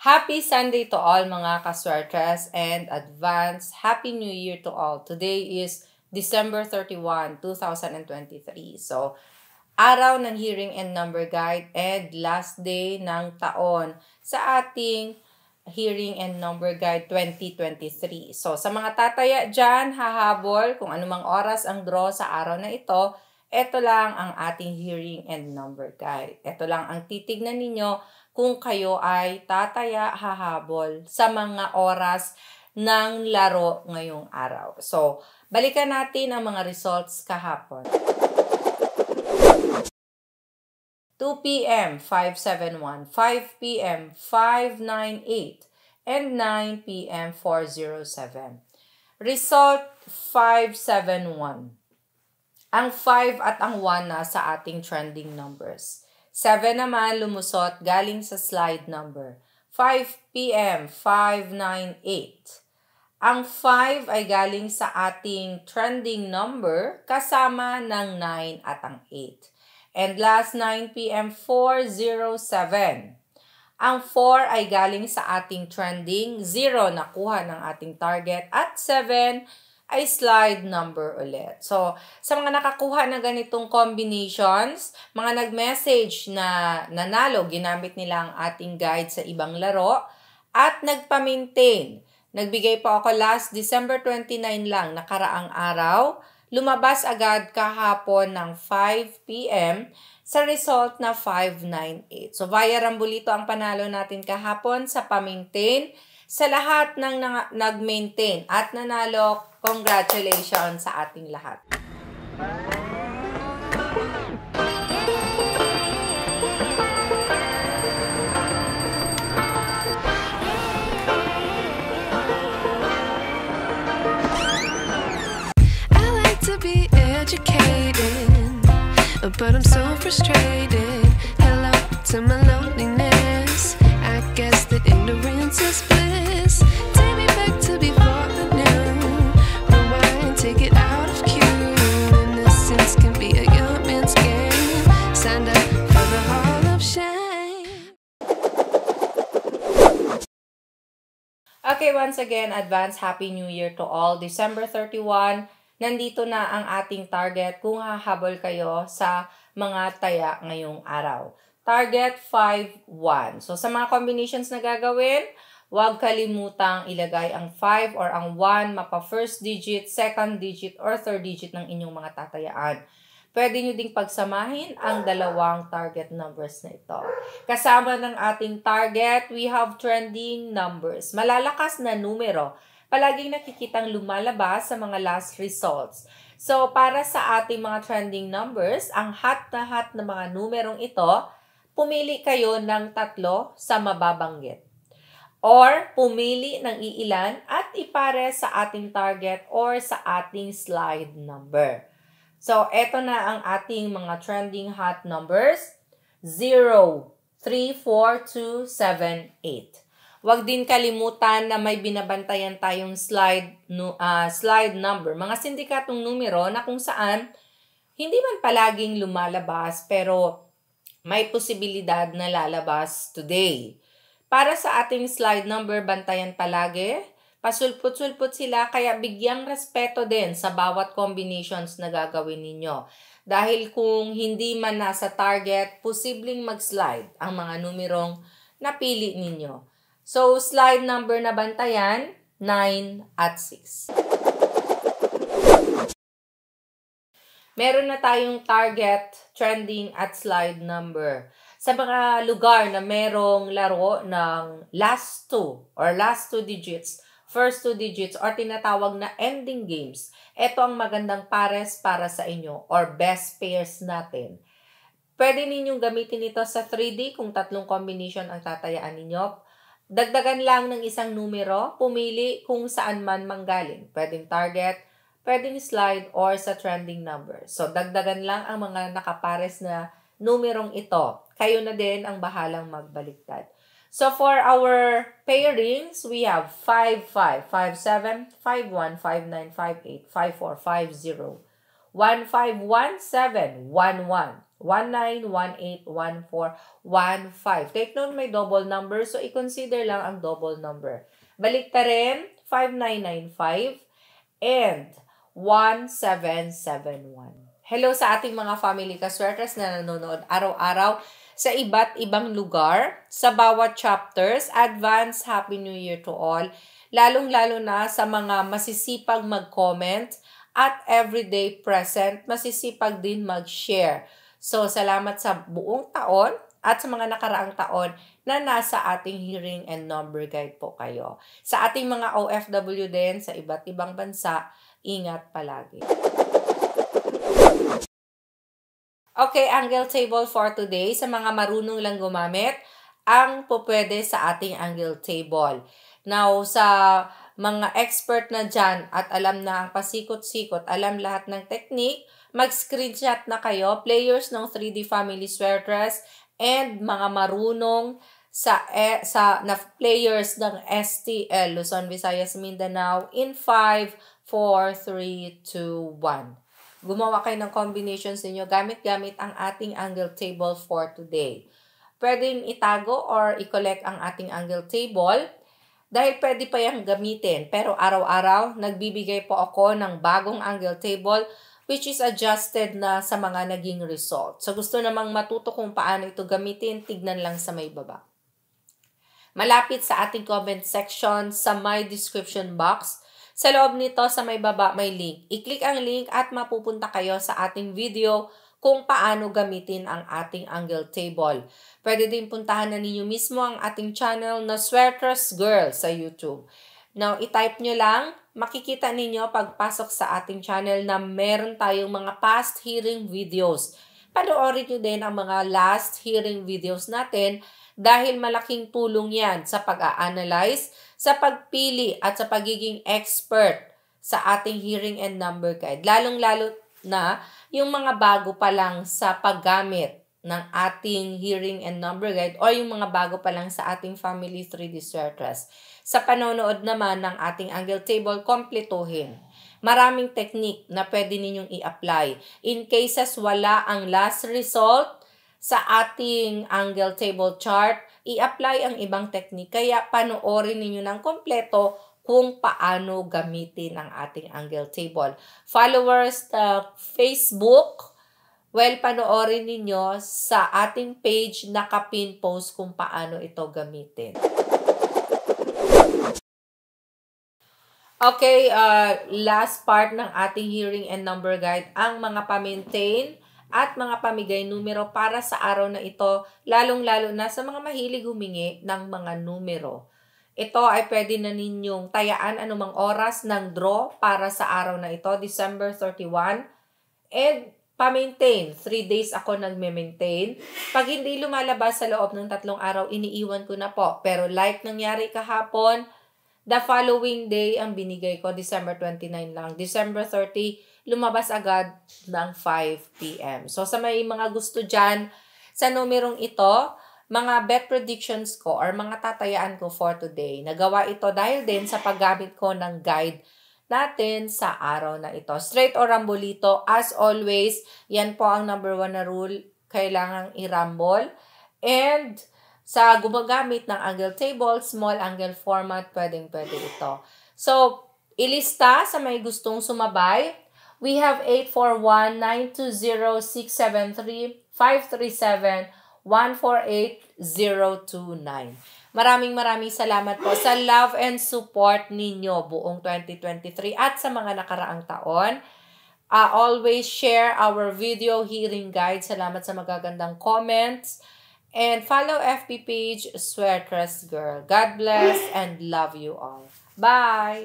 Happy Sunday to all mga kaswertres and advance Happy New Year to all. Today is December 31, 2023. So, araw ng hearing and number guide and last day ng taon sa ating hearing and number guide 2023. So, sa mga tataya dyan, hahabol kung anumang oras ang draw sa araw na ito, ito lang ang ating hearing and number guide. Ito lang ang titignan ninyo kung kayo ay tataya hahabol sa mga oras ng laro ngayong araw. So, balikan natin ang mga results kahapon. 2 p.m. 571, 5 p.m. 598, and 9 p.m. 407. Result 571. Ang 5 at ang 1 na sa ating trending numbers. 7 naman lumusot galing sa slide number. 5 p.m. 598. Ang 5 ay galing sa ating trending number kasama ng 9 at ang 8. And last 9 p.m. 407. Ang 4 ay galing sa ating trending 0 nakuha ng ating target at 7 ay slide number ulit. So, sa mga nakakuha ng ganitong combinations, mga nag-message na nanalo, ginamit nila ang ating guide sa ibang laro, at nagpa-maintain. Nagbigay po ako last December 29 lang, nakaraang araw, lumabas agad kahapon ng 5 p.m. sa result na 598. So, via Rambulito ang panalo natin kahapon sa pa-maintain. Sa lahat ng nag-maintain at nanalo, congratulations sa ating lahat. I like to be educated, but I'm so frustrated. Hello to my loneliness. I guess that ignorance is bliss. Take me back to before the new. Rewind, take it out of cue. Innocence can be a young man's game. Signed up for the hall of shame. Okay, once again, advance Happy New Year to all. December 31, nandito na ang ating target kung hahabol kayo sa mga taya ngayong araw. Target 5-1. So, sa mga combinations na gagawin, huwag kalimutang ilagay ang 5 or ang 1 mapa first digit, second digit, or third digit ng inyong mga tatayaan. Pwede nyo ding pagsamahin ang dalawang target numbers na ito. Kasama ng ating target, we have trending numbers. Malalakas na numero. Palaging nakikitang lumalabas sa mga last results. So, para sa ating mga trending numbers, ang hot na mga numerong ito, pumili kayo ng 3 sa mababanggit. Or, pumili ng iilan at ipare sa ating target or sa ating slide number. So, eto na ang ating mga trending hot numbers. 0, 3, 4, 2, 7, 8. Huwag din kalimutan na may binabantayan tayong slide number. Mga sindikatong numero na kung saan hindi man palaging lumalabas pero may posibilidad na lalabas today. Para sa ating slide number, bantayan palagi. Pasulput-sulput sila kaya bigyang respeto din sa bawat combinations na gagawin ninyo. Dahil kung hindi man nasa target, posibleng mag-slide ang mga numerong napili ninyo. So, slide number na bantayan, 9 at 6. Meron na tayong target, trending at slide number. Sa mga lugar na merong laro ng last 2 or last 2 digits, first 2 digits or tinatawag na ending games, ito ang magandang pares para sa inyo or best pairs natin. Pwede ninyong gamitin ito sa 3D kung 3 combination ang tatayaan ninyo. Dagdagan lang ng isang numero, pumili kung saan man manggaling. Pwedeng target, pwedeng slide, or sa trending number. So, dagdagan lang ang mga nakapares na numerong ito. Kayo na din ang bahalang magbaliktad. So, for our pairings, we have 5-5, 5-7, 5-1, 5-9, 5-8, 5-4, 5-0, 1-5, 1-7, 1-1, 19181415. Take note, may double number, so i-consider lang ang double number. Balik ta rin, 5995 and 1771. Hello sa ating mga family kaswertes na nanonood araw-araw sa iba't ibang lugar, sa bawat chapters. Advance Happy New Year to all, lalong-lalo na sa mga masisipag mag-comment at everyday present, masisipag din mag-share. So, salamat sa buong taon at sa mga nakaraang taon na nasa ating hearing and number guide po kayo. Sa ating mga OFW din sa iba't ibang bansa, ingat palagi. Okay, angle table for today. Sa mga marunong lang gumamit, ang pupwede sa ating angle table. Now, sa mga expert na dyan at alam na ang pasikot-sikot, alam lahat ng technique, mag-screenshot na kayo, players ng 3D Family Sweaters and mga marunong sa players ng STL, Luzon, Visayas, Mindanao in 5, 4, 3, 2, 1. Gumawa kayo ng combinations ninyo gamit-gamit ang ating angle table for today. Pwedeng itago or i-collect ang ating angle table dahil pwede pa yung gamitin. Pero araw-araw, nagbibigay po ako ng bagong angle table which is adjusted na sa mga naging result. So gusto namang matuto kung paano ito gamitin, tignan lang sa may baba. Malapit sa ating comment section sa my description box. Sa loob nito, sa may baba, may link. I-click ang link at mapupunta kayo sa ating video kung paano gamitin ang ating angle table. Pwede din puntahan na ninyo mismo ang ating channel na Sweaters Girl sa YouTube. Now, i-type nyo lang, makikita ninyo pagpasok sa ating channel na meron tayong mga past hearing videos. Panoorin nyo din ang mga last hearing videos natin dahil malaking tulong yan sa pag-a-analyze, sa pagpili at sa pagiging expert sa ating hearing and number guide. Lalong-lalo na yung mga bago pa lang sa paggamit ng ating hearing and number guide o yung mga bago pa lang sa ating family 3D Sweaters. Sa panonood naman ng ating angle table, kompletuhin. Maraming technique na pwede ninyong i-apply. In cases wala ang last result sa ating angle table chart, i-apply ang ibang technique. Kaya panoorin ninyo ng kompleto kung paano gamitin ang ating angle table. Followers sa Facebook, well, panoorin ninyo sa ating page, nakapin post kung paano ito gamitin. Okay, last part ng ating hearing and number guide, ang mga pa-maintain at mga pamigay numero para sa araw na ito, lalong-lalo na sa mga mahilig humingi ng mga numero. Ito ay pwede na ninyong tayaan anumang oras ng draw para sa araw na ito, December 31. And pa-maintain, 3 days ako nagme-maintain. Pag hindi lumalabas sa loob ng 3 araw, iniiwan ko na po. Pero like nangyari kahapon, the following day ang binigay ko, December 29 lang. December 30, lumabas agad ng 5 p.m. So, sa may mga gusto dyan, sa numerong ito, mga bet predictions ko or mga tatayaan ko for today, nagawa ito dahil din sa paggamit ko ng guide natin sa araw na ito. Straight or rambolito, as always, yan po ang number 1 na rule, kailangang i-rumble. And sa gumagamit ng angle table, small angle format, pwedeng-pwede ito. So, ilista sa may gustong sumabay. We have 841-920-673-537-148-029. Maraming salamat po sa love and support ninyo buong 2023 at sa mga nakaraang taon. Always share our video hearing guide. Salamat sa magagandang comments. And follow FB page Sweaters Girl. God bless and love you all. Bye!